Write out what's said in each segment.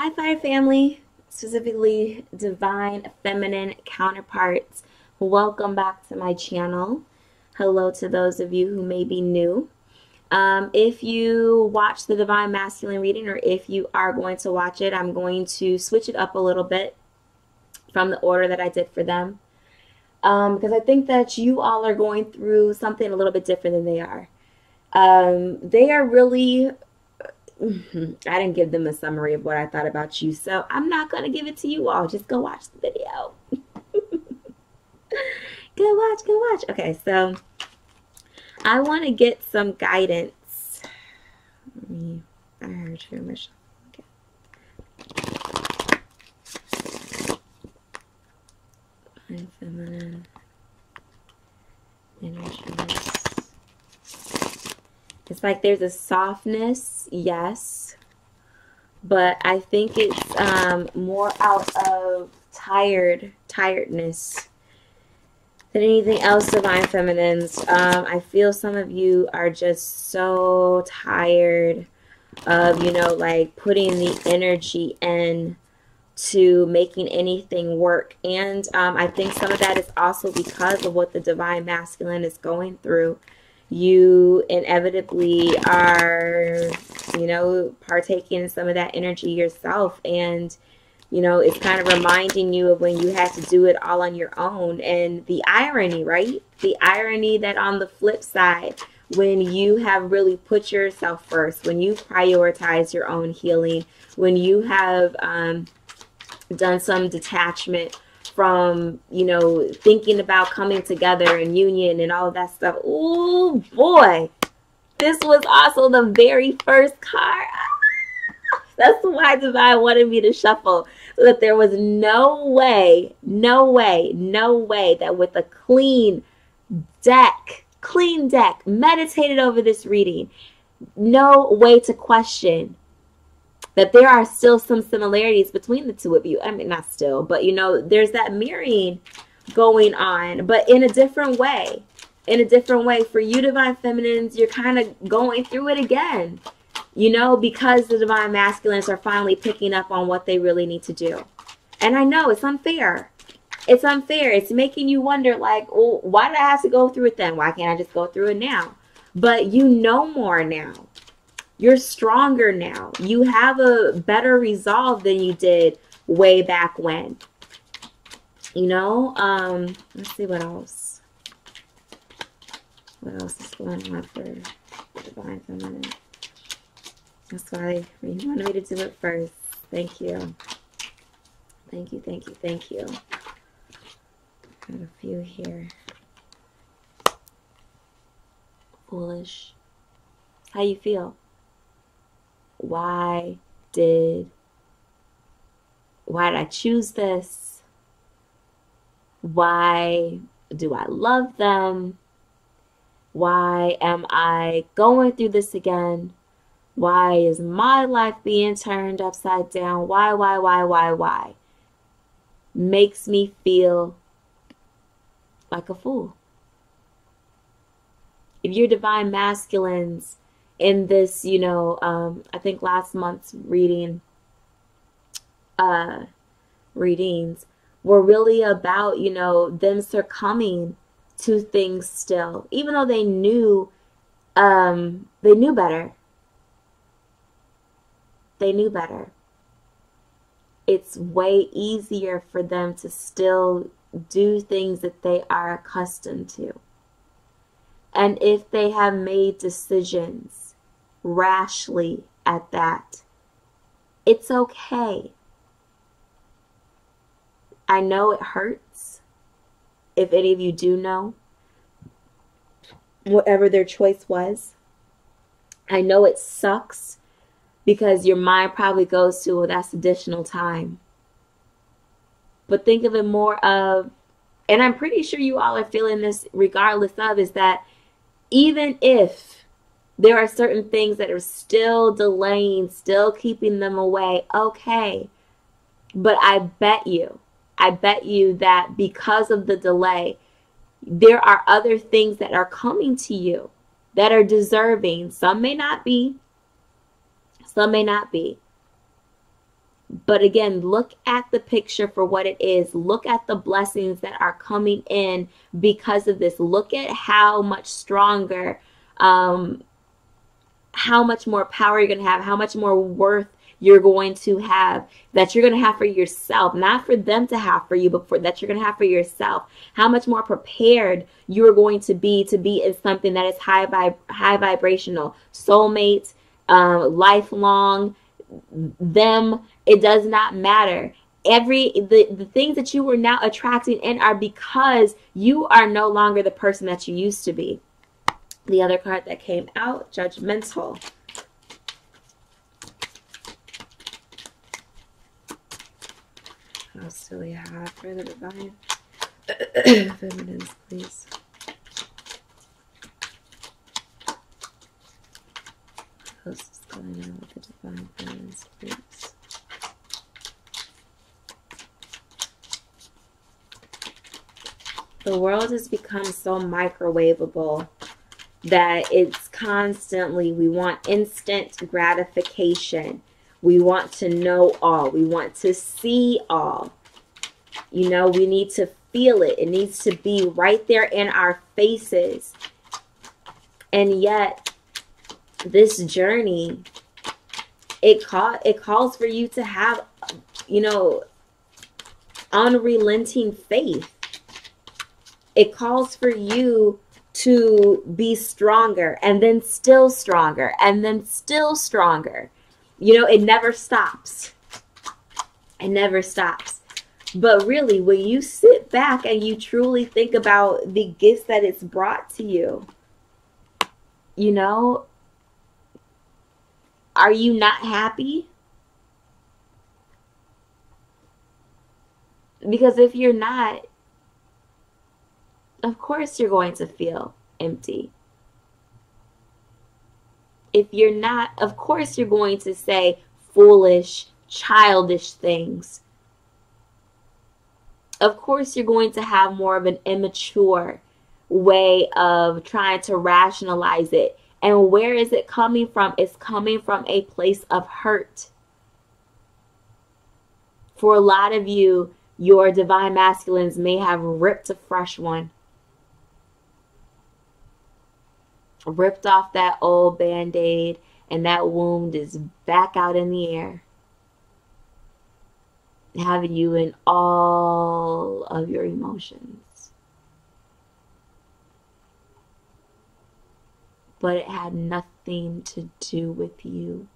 Hi, Fire Family, specifically Divine Feminine Counterparts. Welcome back to my channel. Hello to those of you who may be new. If you watch the Divine Masculine reading, or if you are going to watch it, I'm going to switch it up a little bit from the order that I did for them. Because I think that you all are going through something a little bit different than they are. They are really... I didn't give them a summary of what I thought about you, so I'm not going to give it to you all. Just go watch the video. Go watch. Okay, so I want to get some guidance. I heard you, Michelle. Okay. Feminine energies. It's like there's a softness, yes, but I think it's more out of tiredness than anything else, Divine Feminines. I feel some of you are just so tired of, like putting the energy in to making anything work. And I think some of that is also because of what the Divine Masculine is going through. You inevitably are, partaking in some of that energy yourself. And, it's kind of reminding you of when you had to do it all on your own. And the irony, right? The irony that on the flip side, when you have really put yourself first, when you prioritize your own healing, when you have done some detachment from, thinking about coming together and union and all of that stuff. Oh boy, this was also the very first card. That's why Divine wanted me to shuffle, so that there was no way that with a clean deck, meditated over this reading, no way to question that there are still some similarities between the two of you. I mean, not still, but there's that mirroring going on, but in a different way. For you, Divine Feminines, you're kind of going through it again, because the Divine Masculines are finally picking up on what they really need to do. And I know it's unfair. It's unfair. It's making you wonder, like, well, why did I have to go through it then? Why can't I just go through it now? But you know more now. You're stronger now. You have a better resolve than you did way back when. Let's see what else. What else is going on for Divine Feminine? That's why you wanted me to do it first. Thank you. Thank you. Got a few here. Foolish. How you feel? Why did I choose this? Why do I love them? Why am I going through this again? Why is my life being turned upside down? Why? Makes me feel like a fool. If you're Divine Masculines in this, I think last month's readings were really about, them succumbing to things still, even though they knew better. They knew better. It's way easier for them to still do things that they are accustomed to. And if they have made decisions rashly at that, it's okay. I know it hurts. If any of you do know, whatever their choice was, I know it sucks, because your mind probably goes to, well, that's additional time. But think of it more of, and I'm pretty sure you all are feeling this regardless of, is that even if there are certain things that are still delaying, still keeping them away, okay. But I bet you that because of the delay, there are other things that are coming to you that are deserving. Some may not be. But again, look at the picture for what it is. Look at the blessings that are coming in because of this. Look at how much stronger, how much more power you're going to have, how much more worth you're going to have, that you're going to have for yourself, not for them to have for you, but that you're going to have for yourself. How much more prepared you're going to be in something that is high vibrational, soulmates, lifelong, them. It does not matter. The things that you are now attracting in are because you are no longer the person that you used to be. The other card that came out, Judgmental. What else do we have for the divine feminines, please? What else is going on with the divine feminines, please? The world has become so microwavable that it's constantly, we want instant gratification. We want to know all. We want to see all. You know, we need to feel it. It needs to be right there in our faces. And yet, this journey, it calls for you to have, you know, unrelenting faith. It calls for you to be stronger, and then still stronger, and then still stronger. You know, it never stops. It never stops. But really, when you sit back and you truly think about the gifts that it's brought to you, you know, are you not happy? Because if you're not, of course you're going to feel empty. If you're not, of course you're going to say foolish, childish things. Of course you're going to have more of an immature way of trying to rationalize it. And where is it coming from? It's coming from a place of hurt. For a lot of you, your divine masculines may have ripped a fresh one. Ripped off that old band-aid, and that wound is back out in the air, having you in all of your emotions. But it had nothing to do with you.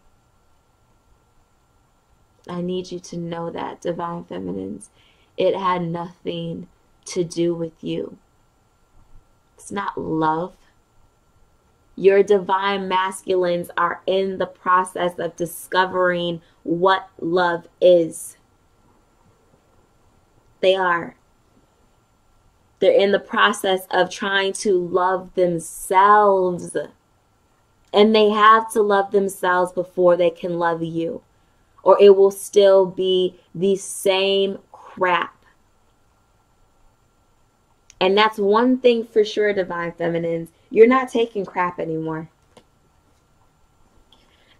I need you to know that, divine feminines. It had nothing to do with you. It's not love. Your divine masculines are in the process of discovering what love is. They are. They're in the process of trying to love themselves. And they have to love themselves before they can love you. Or it will still be the same crap. And that's one thing for sure, divine feminines. You're not taking crap anymore.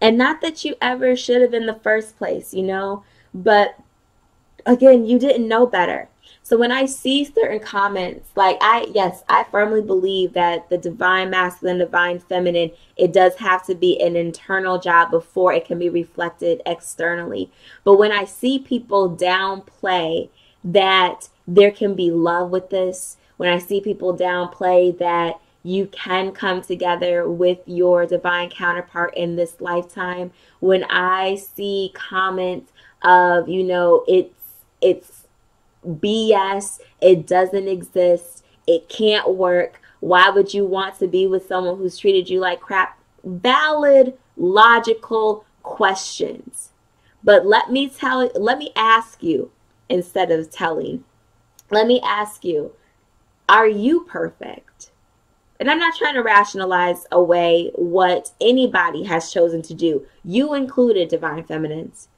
And not that you ever should have in the first place, you know. But again, you didn't know better. So when I see certain comments, like I firmly believe that the divine masculine, divine feminine, it does have to be an internal job before it can be reflected externally. But when I see people downplay that there can be love with this, when I see people downplay that you can come together with your divine counterpart in this lifetime, when I see comments of, you know, it's BS, it doesn't exist, it can't work, why would you want to be with someone who's treated you like crap? Valid, logical questions. But let me ask you, instead of telling, let me ask you, are you perfect? And I'm not trying to rationalize away what anybody has chosen to do. You included, divine feminines.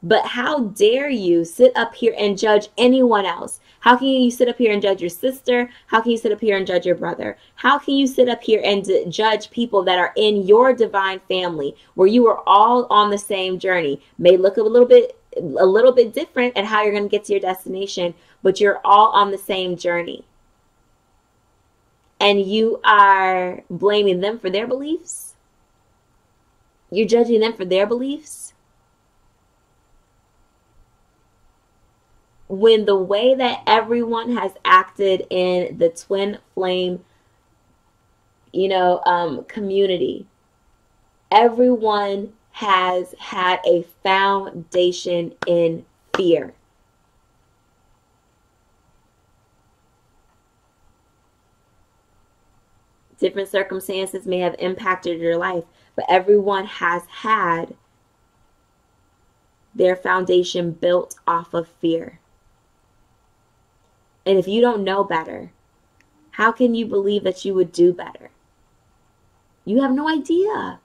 But how dare you sit up here and judge anyone else? How can you sit up here and judge your sister? How can you sit up here and judge your brother? How can you sit up here and judge people that are in your divine family where you are all on the same journey? May look a little bit different at how you're going to get to your destination, but you're all on the same journey. And you are blaming them for their beliefs? You're judging them for their beliefs? When the way that everyone has acted in the twin flame, community, everyone has had a foundation in fear. Different circumstances may have impacted your life, but everyone has had their foundation built off of fear. And if you don't know better, how can you believe that you would do better? You have no idea.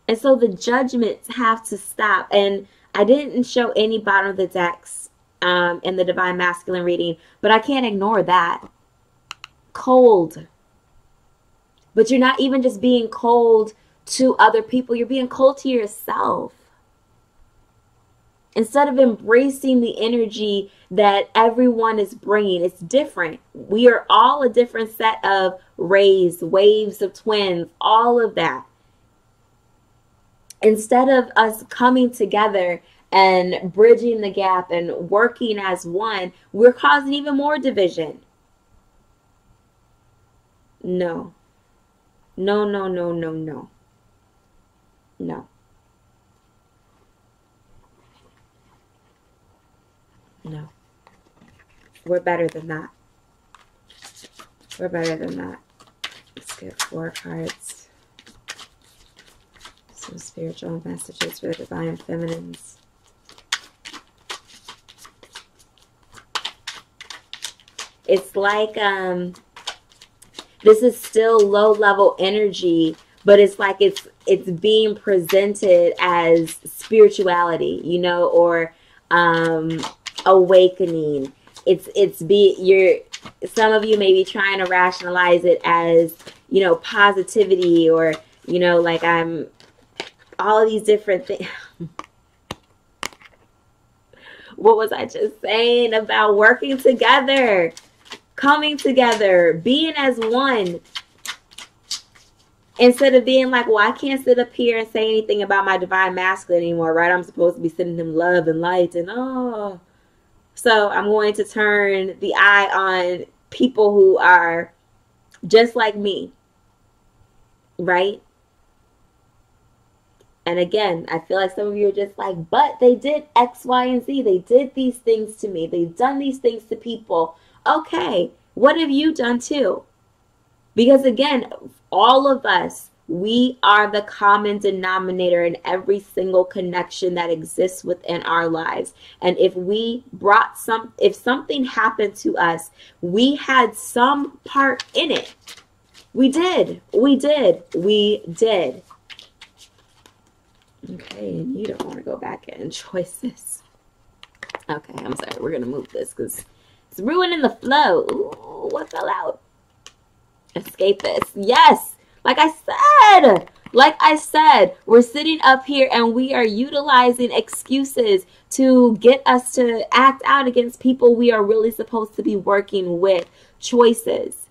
And so the judgments have to stop. And I didn't show any bottom of the decks in the Divine Masculine reading, but I can't ignore that. Cold. But you're not even just being cold to other people. You're being cold to yourself. Instead of embracing the energy that everyone is bringing, it's different. We are all a different set of rays, waves of twins, all of that. Instead of us coming together and bridging the gap and working as one, we're causing even more division. No. No, no, no, no, no. No. No. We're better than that. We're better than that. Let's get 4 cards. Some spiritual messages for the divine feminines. It's like this is still low level energy, but it's like it's being presented as spirituality, or awakening. Some of you may be trying to rationalize it as, positivity, or, like I'm all of these different things. What was I just saying about working together, coming together, being as one? Instead of being like, well, I can't sit up here and say anything about my divine masculine anymore, right? I'm supposed to be sending him love and light and So I'm going to turn the eye on people who are just like me, right? And again, I feel like some of you are just like, but they did X, Y, and Z. They did these things to me. They've done these things to people. Okay, what have you done too? Because again, all of us, we are the common denominator in every single connection that exists within our lives. And if if something happened to us, we had some part in it. We did. We did. We did. Okay, and you don't want to go back in choices. Okay, I'm sorry. We're going to move this because it's ruining the flow. Ooh, what fell out? Escapist. Yes. Like I said, we're sitting up here and we are utilizing excuses to get us to act out against people we are really supposed to be working with. Choices.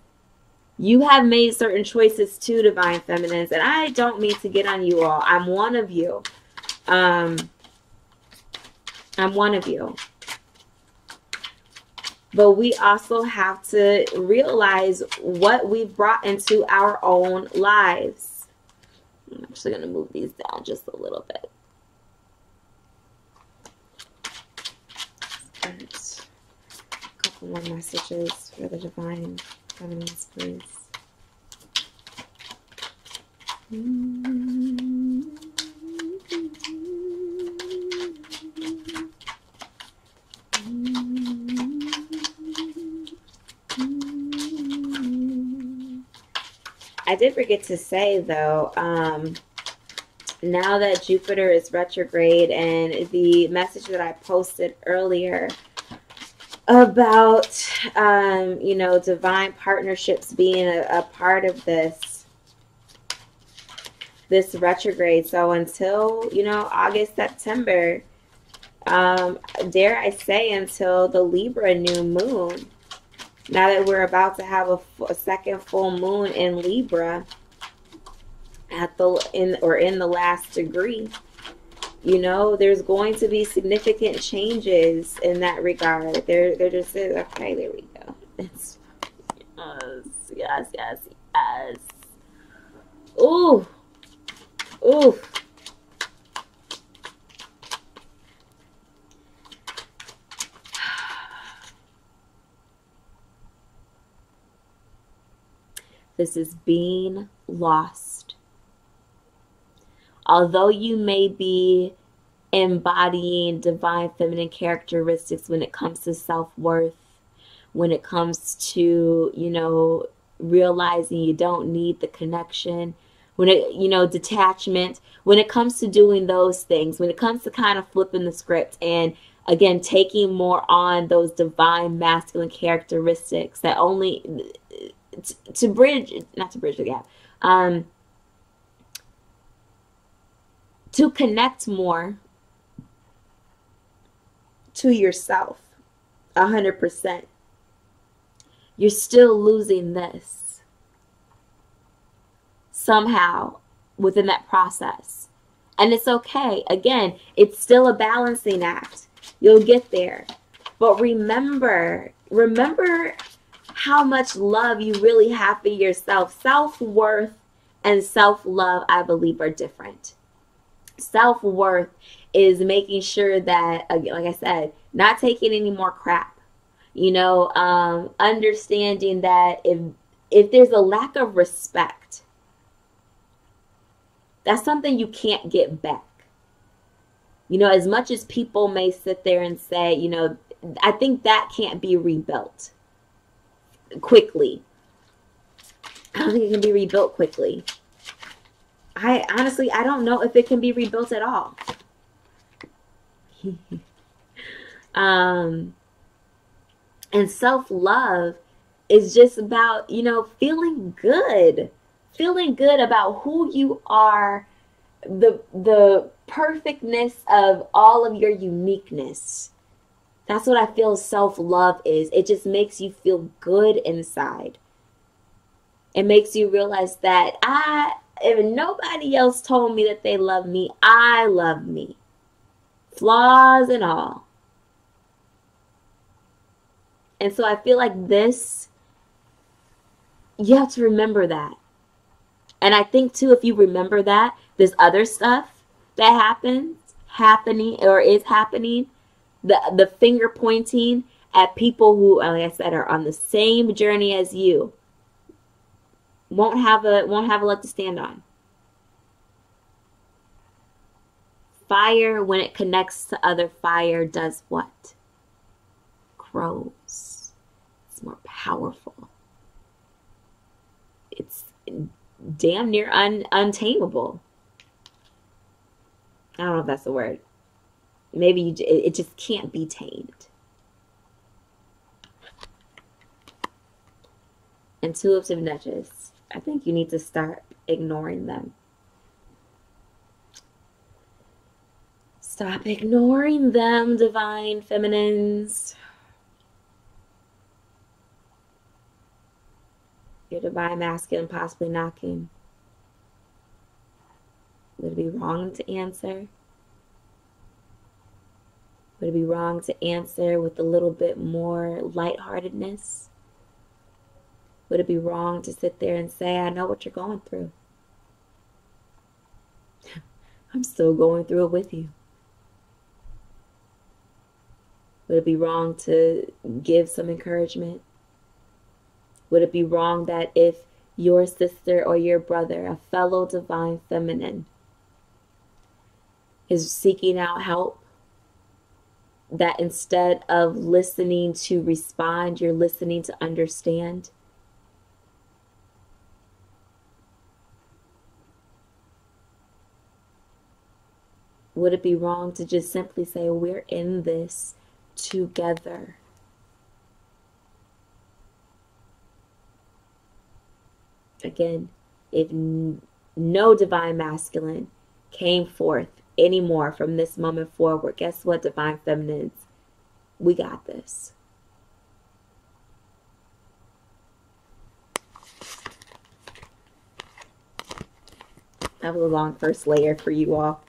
You have made certain choices too, divine feminines, and I don't mean to get on you all. I'm one of you. I'm one of you. But we also have to realize what we've brought into our own lives. I'm actually going to move these down just a little bit. Let's get a couple more messages for the divine feminines, please. I did forget to say, though, Now that Jupiter is retrograde, and the message that I posted earlier about, you know, divine partnerships being a part of this retrograde. So until, you know, August, September, dare I say until the Libra new moon, now that we're about to have a second full moon in Libra at in the last degree, you know, there's going to be significant changes in that regard. There just is. Okay, there we go. It's yes, yes, yes. Ooh, ooh. This is being lost. Although you may be embodying divine feminine characteristics when it comes to self-worth, when it comes to, you know, realizing you don't need the connection, when it, you know, detachment, when it comes to doing those things, when it comes to kind of flipping the script and, again, taking more on those divine masculine characteristics that only to bridge, not to bridge the gap, to connect more to yourself 100%, you're still losing this somehow within that process. And it's okay. Again, it's still a balancing act. You'll get there. But remember how much love you really have for yourself. Self-worth and self-love, I believe, are different. Self-worth is making sure that, like I said, not taking any more crap. You know, understanding that if there's a lack of respect, that's something you can't get back. You know, as much as people may sit there and say, you know, I think that can't be rebuilt quickly. I don't think it can be rebuilt quickly. I honestly don't know if it can be rebuilt at all. And self-love is just about, you know, feeling good about who you are, the perfectness of all of your uniqueness. That's what I feel self-love is. It just makes you feel good inside. It makes you realize that if nobody else told me that they love me, I love me. Flaws and all. And so I feel like this, you have to remember that. And I think too, if you remember that, there's other stuff that happening, the finger pointing at people who, like I said, are on the same journey as you, won't have a leg to stand on. Fire, when it connects to other fire, does what? Grows. It's more powerful. It's damn near untamable. I don't know if that's the word. Maybe it just can't be tamed. Intuitive nudges. I think you need to start ignoring them. Stop ignoring them, divine feminines. Your divine masculine possibly knocking. Would it be wrong to answer? Would it be wrong to answer with a little bit more lightheartedness? Would it be wrong to sit there and say, I know what you're going through. I'm still going through it with you. Would it be wrong to give some encouragement? Would it be wrong that if your sister or your brother, a fellow divine feminine, is seeking out help, that instead of listening to respond, you're listening to understand? would it be wrong to just simply say, we're in this together? Again, if no divine masculine came forth anymore from this moment forward, guess what, divine feminines? We got this. That was a long first layer for you all.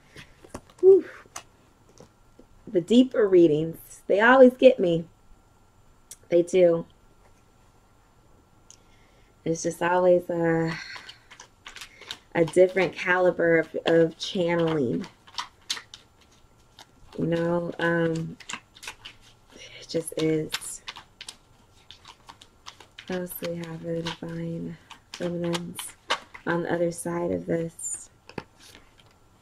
Whew. The deeper readings, they always get me. They do. It's just always a different caliber of channeling. You know, it just is. What else do we have? The divine feminines on the other side of this.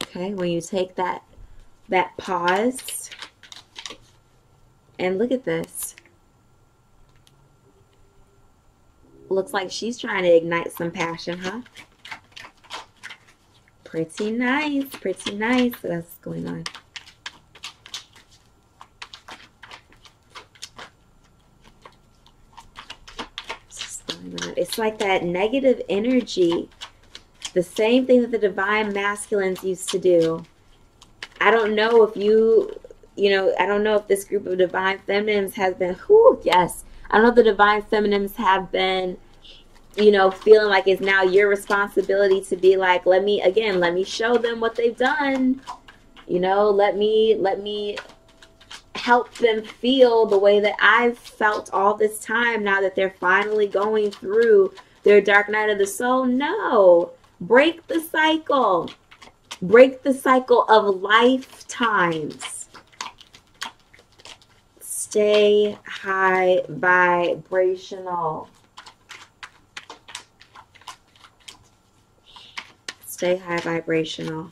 Okay, when you take that pause and look at this. Looks like she's trying to ignite some passion, huh? Pretty nice, pretty nice. So that's what's going on. It's like that negative energy. The same thing that the divine masculines used to do. I don't know if I don't know if this group of divine feminines has been, yes. I don't know if the divine feminines have been, feeling like it's now your responsibility to be like, let me show them what they've done. Let me help them feel the way that I've felt all this time now that they're finally going through their dark night of the soul. No. Break the cycle. Break the cycle of lifetimes. Stay high vibrational. Stay high vibrational.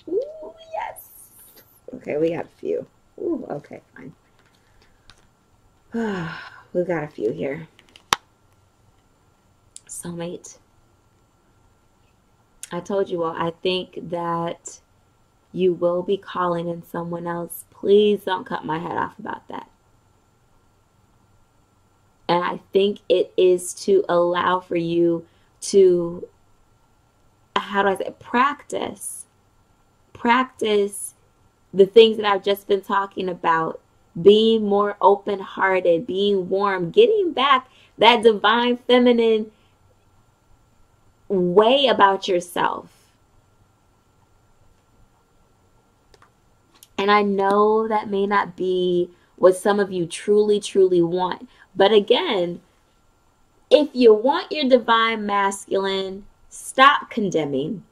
Ooh, yes. Okay, we got a few. Ooh, okay, fine. We've got a few here. Soulmate. I told you all, I think that you will be calling in someone else. Please don't cut my head off about that. And I think it is to allow for you to, practice the things that I've just been talking about. Being more open-hearted, being warm, getting back that divine feminine way about yourself. And I know that may not be what some of you truly, truly want. But again, if you want your divine masculine, stop condemning.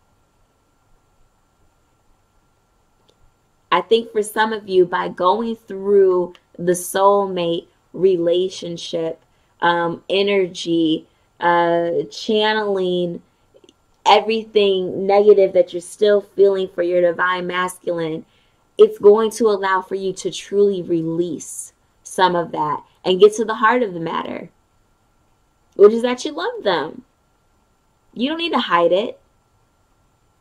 I think for some of you, by going through the soulmate relationship, energy, channeling everything negative that you're still feeling for your divine masculine, it's going to allow for you to truly release some of that and get to the heart of the matter, which is that you love them. You don't need to hide it.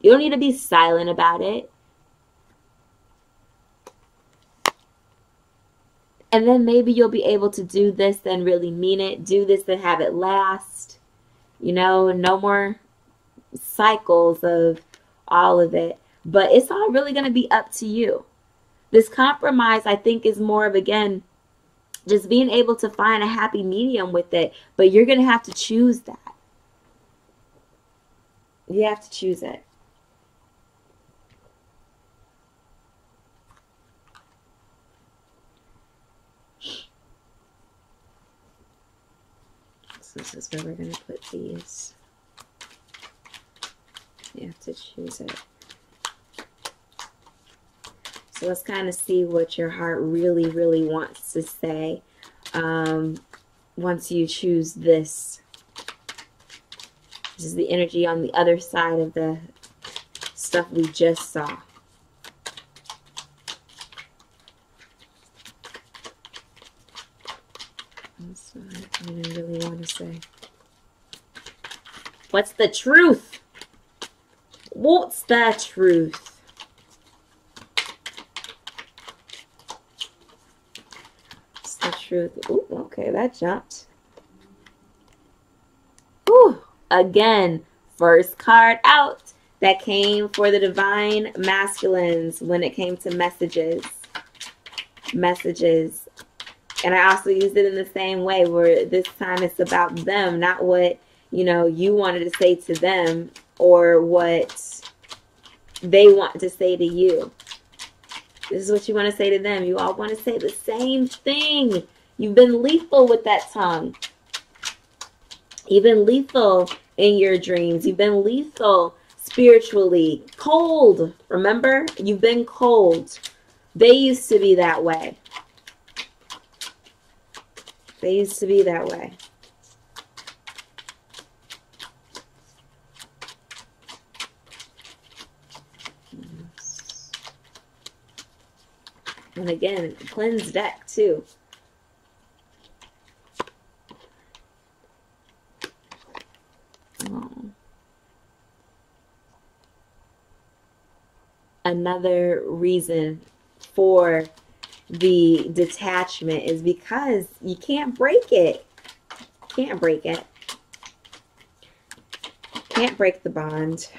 You don't need to be silent about it. And then maybe you'll be able to do this and really mean it. Do this and have it last. No more cycles of all of it. But it's all really going to be up to you. This compromise, I think, is more of, again, just being able to find a happy medium with it. But you're going to have to choose that. You have to choose it. So this is where we're going to put these. You have to choose it. So let's kind of see what your heart really, really wants to say once you choose this. This is the energy on the other side of the stuff we just saw. That's what I really want to say. What's the truth? What's the truth? Truth. Ooh, okay, that jumped. Ooh, again, first card out that came for the divine masculines when it came to messages. Messages. And I also used it in the same way, where this time it's about them, not what, you know, you wanted to say to them or what they want to say to you. This is what you want to say to them. You all want to say the same thing. You've been lethal with that tongue. You've been lethal in your dreams. You've been lethal spiritually. Cold. Remember? You've been cold. They used to be that way. They used to be that way. And again, cleanse deck too. Oh. Another reason for the detachment is because you can't break it. Can't break it. Can't break the bond.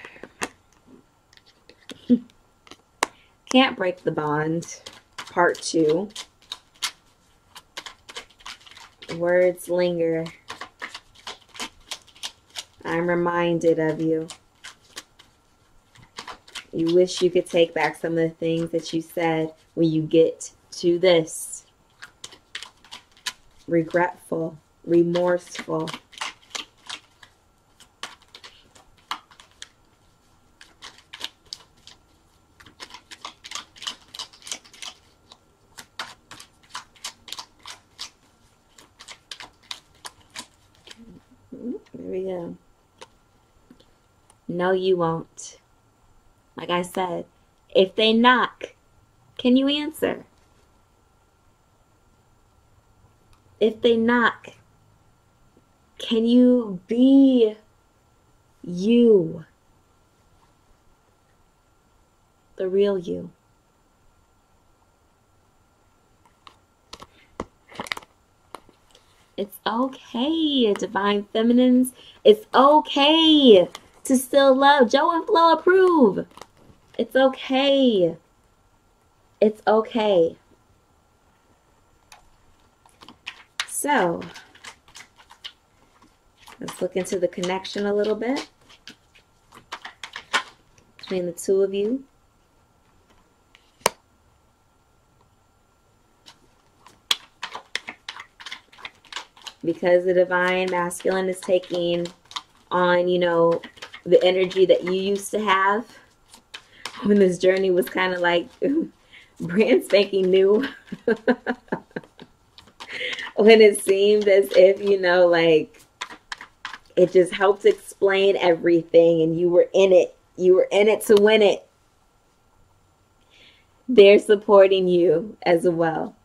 Can't break the bond. Part 2. Words linger. I'm reminded of you. You wish you could take back some of the things that you said when you get to this. Regretful, remorseful. There we go. No, you won't. Like I said, if they knock, can you answer? If they knock, can you be you? The real you. It's okay, divine feminines. It's okay to still love. Joe and Flo approve. It's okay. It's okay. So, let's look into the connection a little bit between the two of you. Because the divine masculine is taking on, you know, the energy that you used to have when this journey was kind of like brand spanking new. When it seemed as if, you know, like it just helped explain everything and you were in it. You were in it to win it. They're supporting you as well.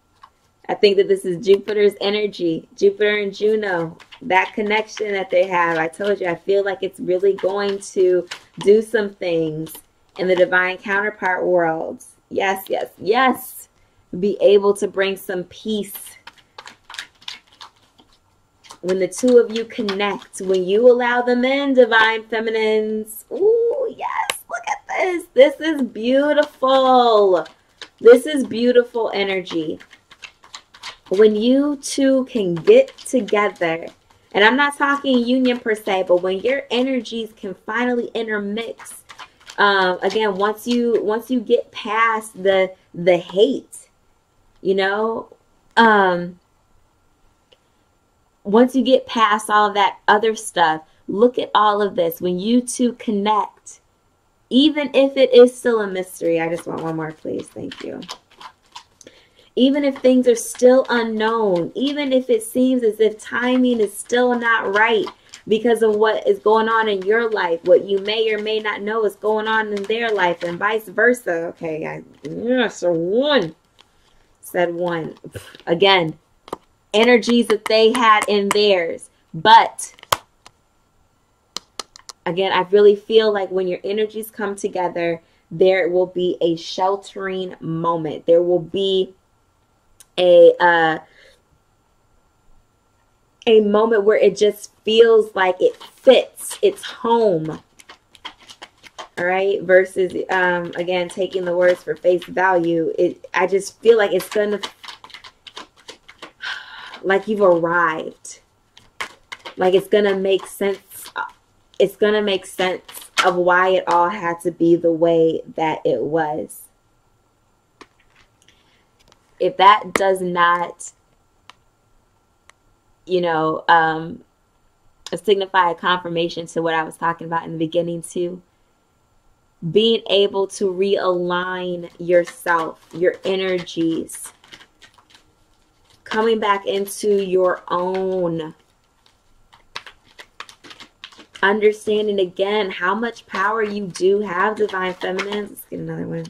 I think that this is Jupiter's energy. Jupiter and Juno, that connection that they have. I told you, I feel like it's really going to do some things in the divine counterpart world. Yes, yes, yes. Be able to bring some peace. When the two of you connect, when you allow them in, divine feminines. Ooh, yes, look at this. This is beautiful. This is beautiful energy. When you two can get together, and I'm not talking union per se, but when your energies can finally intermix, again, once you get past the hate, you know, once you get past all of that other stuff, look at all of this. When you two connect, even if it is still a mystery, I just want one more, please. Thank you. Even if things are still unknown, even if it seems as if timing is still not right because of what is going on in your life, what you may or may not know is going on in their life, and vice versa. Okay, so one. Said one. Again, energies that they had in theirs. But, again, I really feel like when your energies come together, there will be a sheltering moment. There will be a moment where it just feels like it fits, it's home. All right, versus again, taking the words for face value. I just feel like it's gonna, like you've arrived, like it's gonna make sense. It's gonna make sense of why it all had to be the way that it was. If that does not, you know, signify a confirmation to what I was talking about in the beginning too, being able to realign yourself, your energies, coming back into your own, understanding again how much power you do have, divine feminines. Let's get another one.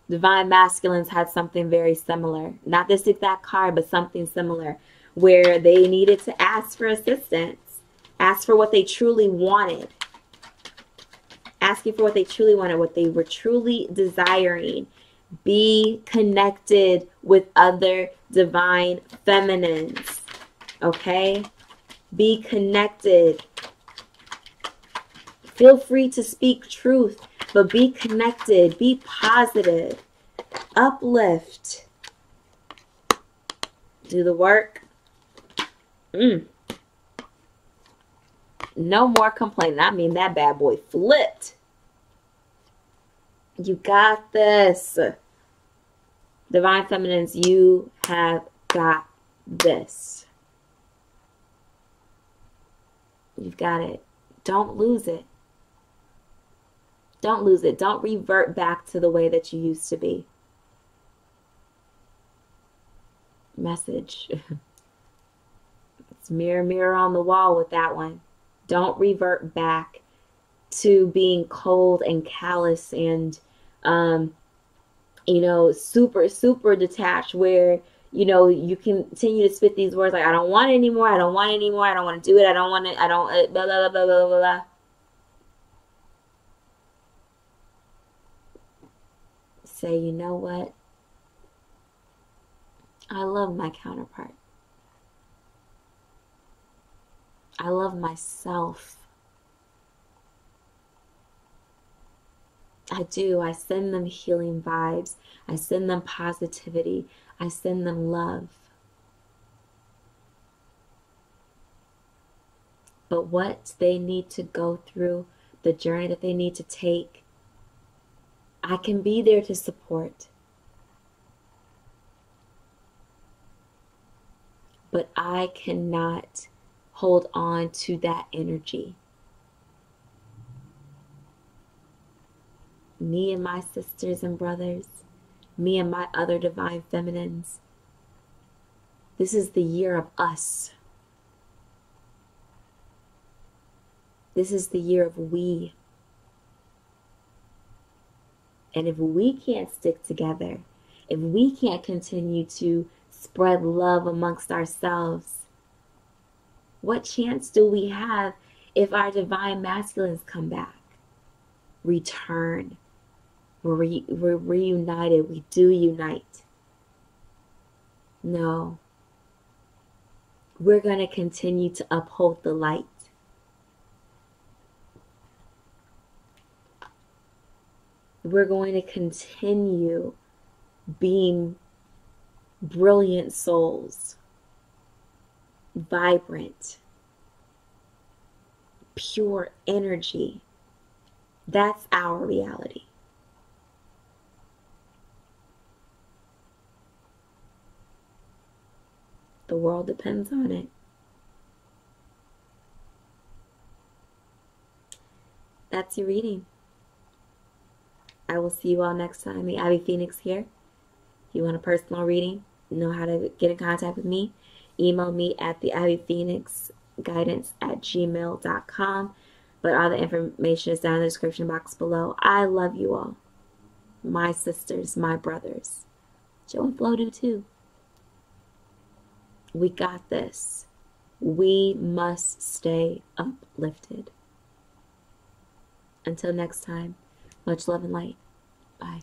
Divine masculines had something very similar. Not this exact card, but something similar, where they needed to ask for assistance, ask for what they truly wanted, asking for what they truly wanted, what they were truly desiring. Be connected with other divine feminines. Okay? Be connected. Feel free to speak truth, but be connected. Be positive. Uplift. Do the work. No more complaining. I mean, that bad boy flipped. You got this. Divine feminines, you have got this. You've got it. Don't lose it. Don't lose it. Don't revert back to the way that you used to be. Message. It's mirror, mirror on the wall with that one. Don't revert back to being cold and callous and, you know, super, super detached, where, you know, you continue to spit these words like, I don't want it anymore. I don't want it anymore. I don't want to do it. I don't want it. I don't, blah, blah, blah, blah, blah, blah. Say, you know what? I love my counterpart. I love myself. I do. I send them healing vibes. I send them positivity. I send them love. But what they need to go through, the journey that they need to take, I can be there to support. But I cannot hold on to that energy. Me and my sisters and brothers, me and my other divine feminines, this is the year of us. This is the year of we. And if we can't stick together, if we can't continue to spread love amongst ourselves, what chance do we have if our divine masculines come back, return? We're reunited. We do unite. No. We're going to continue to uphold the light. We're going to continue being brilliant souls, vibrant, pure energy. That's our reality. The world depends on it. That's your reading. I will see you all next time. The Abby Phoenix here. If you want a personal reading, know how to get in contact with me, email me at theabbyphoenixguidance@gmail.com. But all the information is down in the description box below. I love you all. My sisters, my brothers. Joe and Flo do too. We got this. We must stay uplifted. Until next time, much love and light. Bye.